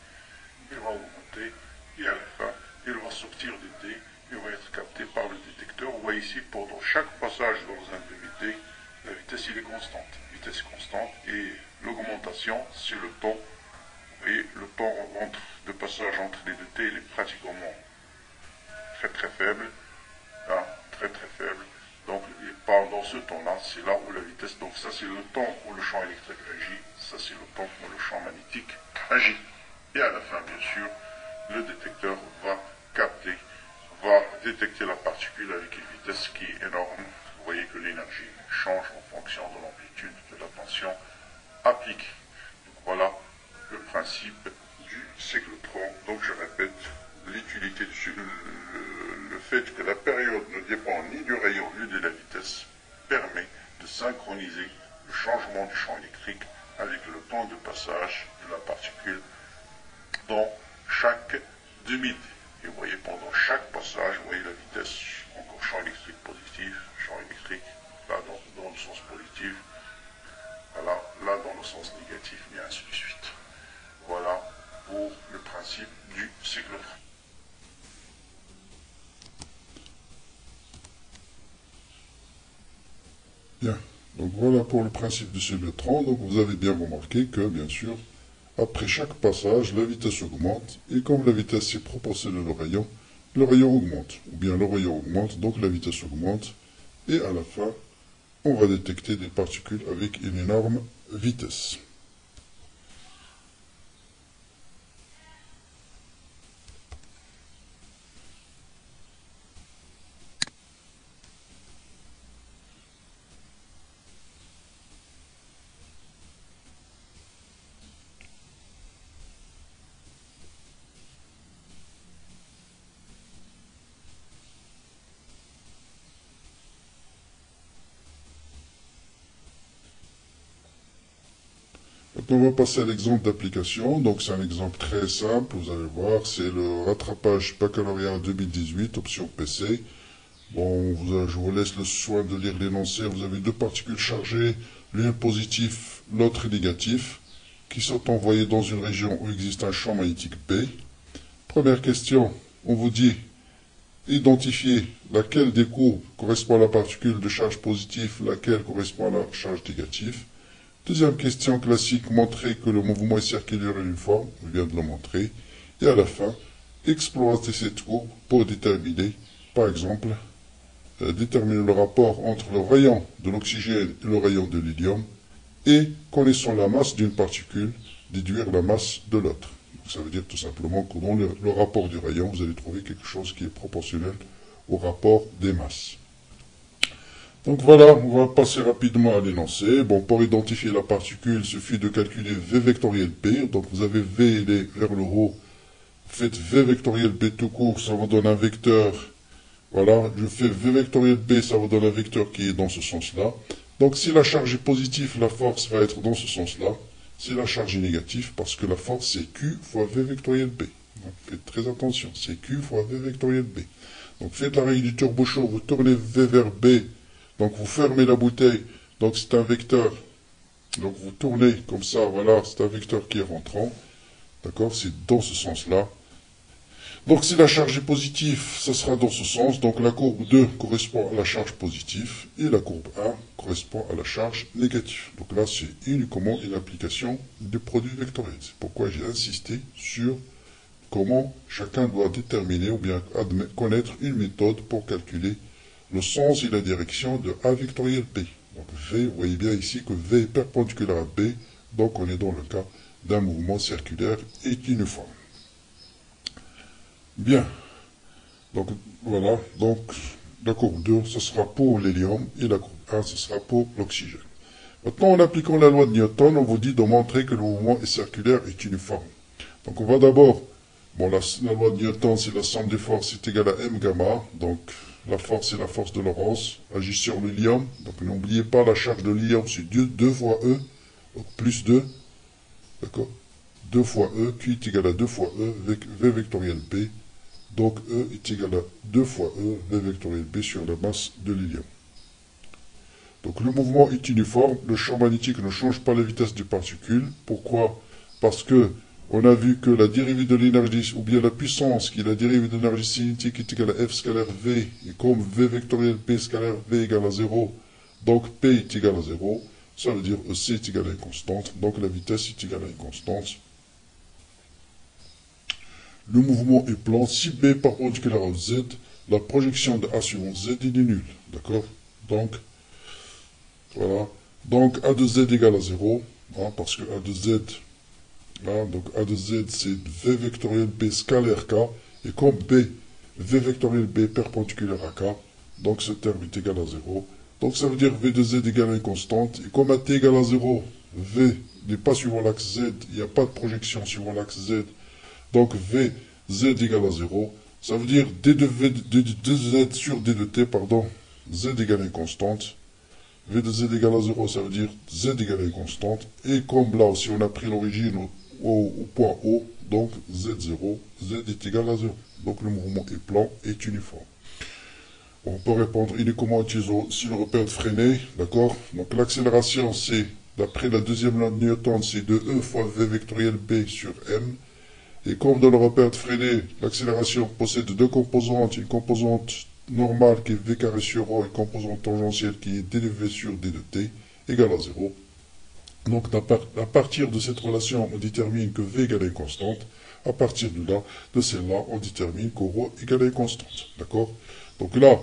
Il va augmenter, et à la fin, il va sortir du T, il va être capté par le détecteur. Vous voyez ici, pendant chaque passage dans un demi-T, la vitesse il est constante. Vitesse constante, et l'augmentation, c'est le temps. Vous voyez, le temps de passage entre les deux T, il est pratiquement très faible. Hein, très faible. Donc, pendant ce temps-là, c'est là où la vitesse, donc ça c'est le temps où le champ électrique agit, ça c'est le temps où le champ magnétique agit. Et à la fin, bien sûr, le détecteur va détecter la particule avec une vitesse qui est énorme. Vous voyez que l'énergie change en fonction de l'amplitude de la tension appliquée. Donc voilà le principe du cyclotron. Donc je répète, l'utilité le fait que la période ne dépend ni du rayon ni de la vitesse permet de synchroniser le changement du champ électrique avec le temps de passage de la particule dans chaque demi-T. Et vous voyez, pendant chaque passage, vous voyez la vitesse, encore champ électrique positif, champ électrique, là dans le sens positif, voilà, là dans le sens négatif, et ainsi de suite. Voilà pour le principe du cyclotron. Bien, donc voilà pour le principe du cyclotron. Donc vous avez bien remarqué que, bien sûr, après chaque passage, la vitesse augmente, et comme la vitesse est proportionnelle au rayon, le rayon augmente, ou bien le rayon augmente, donc la vitesse augmente, et à la fin, on va détecter des particules avec une énorme vitesse. On va passer à l'exemple d'application. Donc c'est un exemple très simple, vous allez voir, c'est le rattrapage baccalauréat 2018, option PC. Bon, je vous laisse le soin de lire l'énoncé. Vous avez deux particules chargées, l'une positive, l'autre négative, qui sont envoyées dans une région où existe un champ magnétique B. Première question, on vous dit identifier laquelle des courbes correspond à la particule de charge positive, laquelle correspond à la charge négative. Deuxième question classique, montrer que le mouvement est circulaire et uniforme, on vient de le montrer. Et à la fin, exploiter cette courbe pour déterminer, par exemple, déterminer le rapport entre le rayon de l'oxygène et le rayon de l'hélium, et connaissant la masse d'une particule, déduire la masse de l'autre. Ça veut dire tout simplement que dans le rapport du rayon, vous allez trouver quelque chose qui est proportionnel au rapport des masses. Donc voilà, on va passer rapidement à l'énoncé. Bon, pour identifier la particule, il suffit de calculer V vectoriel P. Donc vous avez V, il est vers le haut. Vous faites V vectoriel B tout court, ça vous donne un vecteur. Voilà, je fais V vectoriel B, ça vous donne un vecteur qui est dans ce sens-là. Donc si la charge est positive, la force va être dans ce sens-là. Si la charge est négative, parce que la force c'est Q fois V vectoriel B. Donc faites très attention, c'est Q fois V vectoriel B. Donc faites la règle du turbo chaud, vous tournez V vers B. Donc vous fermez la bouteille, donc c'est un vecteur. Donc vous tournez comme ça, voilà, c'est un vecteur qui est rentrant. D'accord, c'est dans ce sens-là. Donc si la charge est positive, ça sera dans ce sens. Donc la courbe 2 correspond à la charge positive et la courbe 1 correspond à la charge négative. Donc là, c'est uniquement une application du produit vectoriel. C'est pourquoi j'ai insisté sur comment chacun doit déterminer ou bien connaître une méthode pour calculer le sens et la direction de A vectoriel B. Donc V, vous voyez bien ici que V est perpendiculaire à B, donc on est dans le cas d'un mouvement circulaire et uniforme. Bien, donc voilà, donc la courbe 2, ce sera pour l'hélium et la courbe 1, ce sera pour l'oxygène. Maintenant, en appliquant la loi de Newton, on vous dit de montrer que le mouvement est circulaire et uniforme. Donc on va d'abord, bon, la loi de Newton, c'est la somme des forces est égale à m gamma, donc la force c'est la force de Lorentz, agit sur l'hélium. Donc n'oubliez pas, la charge de l'hélium c'est 2 fois E, donc plus 2, d'accord, 2 fois E, Q est égal à 2 fois E, V vectoriel B, donc E est égal à 2 fois E, V vectoriel B sur la masse de l'hélium. Donc le mouvement est uniforme, le champ magnétique ne change pas la vitesse des particules. Pourquoi? Parce que on a vu que la dérivée de l'énergie, ou bien la puissance, qui est la dérivée de l'énergie cinétique, est égale à F scalaire V, et comme V vectoriel P scalaire V égale à 0, donc P est égal à 0, ça veut dire EC est égal à une constante, donc la vitesse est égale à une constante. Le mouvement est plan. Si B perpendiculaire à Z, la projection de A suivant Z est nulle. D'accord? Donc, voilà. Donc, A de Z égale à 0, hein, parce que A de Z, hein, donc A de Z, c'est V vectoriel B scalaire K, et comme B, V vectoriel B perpendiculaire à K, donc ce terme est égal à 0. Donc, ça veut dire V de Z égale à une constante, et comme AT égale à 0, V n'est pas suivant l'axe Z, il n'y a pas de projection suivant l'axe Z, donc V, Z égale à 0, ça veut dire D de Z sur D de T, pardon, Z égale à une constante. V de Z égale à 0, ça veut dire Z égale à une constante. Et comme là aussi on a pris l'origine au point O, donc Z0, Z est égal à 0. Donc le mouvement est plan, est uniforme. On peut répondre uniquement en utilisant aussi le repère de Freinet, d'accord? Donc l'accélération, c'est, d'après la deuxième loi de Newton, c'est de E fois V vectoriel B sur M. Et comme dans le repère de Freinet, l'accélération possède deux composantes, une composante normale qui est V carré sur O et une composante tangentielle qui est dV sur D de T égale à 0. Donc à partir de cette relation, on détermine que V égale à une constante. À partir de là, de celle-là, on détermine que ρ égale à une constante. D'accord? Donc là,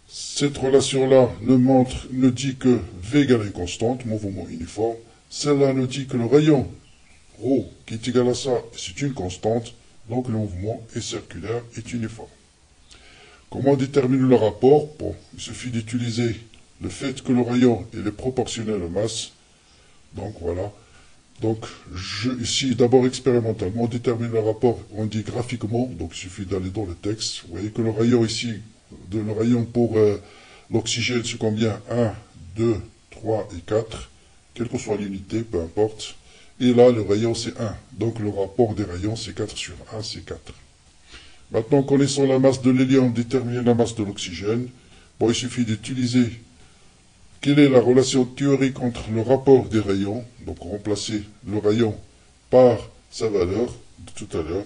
cette relation-là nous dit que V égale à une constante, mouvement uniforme. Celle-là nous dit que le rayon ρ qui est égal à ça, c'est une constante, donc le mouvement est circulaire, est uniforme. Comment déterminer le rapport? Bon, il suffit d'utiliser le fait que le rayon est proportionnel à masse. Donc voilà. Donc ici, d'abord expérimentalement, on détermine le rapport, on dit graphiquement, donc il suffit d'aller dans le texte. Vous voyez que le rayon ici, le rayon pour l'oxygène, c'est combien? 1, 2, 3 et 4, quelle que soit l'unité, peu importe. Et là, le rayon, c'est 1. Donc, le rapport des rayons, c'est 4 sur 1, c'est 4. Maintenant, connaissant la masse de l'hélium, déterminer la masse de l'oxygène. Bon, il suffit d'utiliser quelle est la relation théorique entre le rapport des rayons. Donc, remplacer le rayon par sa valeur de tout à l'heure.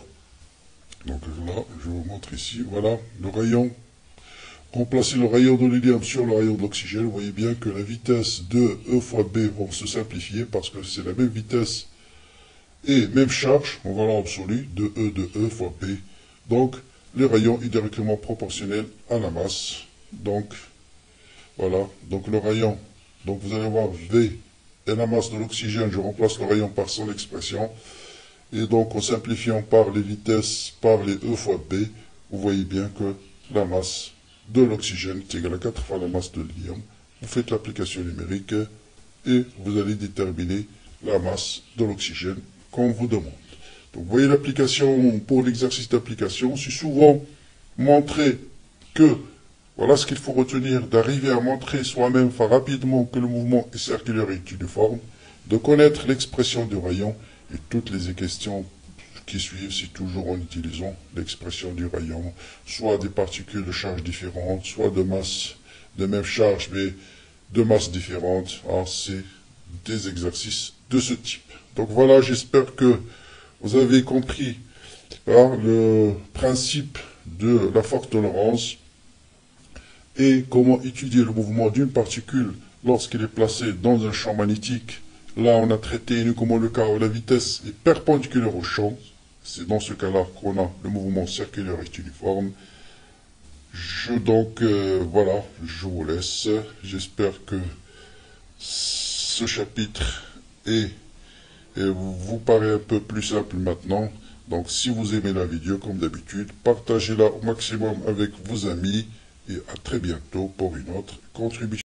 Donc là, je vous montre ici, voilà, le rayon. Remplacer le rayon de l'hélium sur le rayon de l'oxygène. Vous voyez bien que la vitesse de E fois B vont se simplifier parce que c'est la même vitesse et même charge en valeur absolue de E fois B. Donc, le rayon est directement proportionnel à la masse. Donc, voilà. Donc, le rayon. Donc, vous allez voir V est la masse de l'oxygène. Je remplace le rayon par son expression. Et donc, en simplifiant par les vitesses, par les E fois B, vous voyez bien que la masse de l'oxygène est égale à 4 fois la masse de l'hélium. Vous faites l'application numérique et vous allez déterminer la masse de l'oxygène qu'on vous demande. Donc, vous voyez l'application pour l'exercice d'application. C'est souvent montrer que, voilà ce qu'il faut retenir, d'arriver à montrer soi-même, enfin rapidement, que le mouvement est circulaire et uniforme, de connaître l'expression du rayon et toutes les questions qui suivent, c'est toujours en utilisant l'expression du rayon, soit des particules de charge différentes, soit de masse, de même charge, mais de masse différentes. Alors, c'est des exercices de ce type. Donc voilà, j'espère que vous avez compris le principe de la force tolérance et comment étudier le mouvement d'une particule lorsqu'elle est placée dans un champ magnétique. Là, on a traité uniquement le cas où la vitesse est perpendiculaire au champ. C'est dans ce cas-là qu'on a le mouvement circulaire et uniforme. Voilà, je vous laisse. J'espère que ce chapitre vous paraît un peu plus simple maintenant. Donc, si vous aimez la vidéo, comme d'habitude, partagez-la au maximum avec vos amis. Et à très bientôt pour une autre contribution.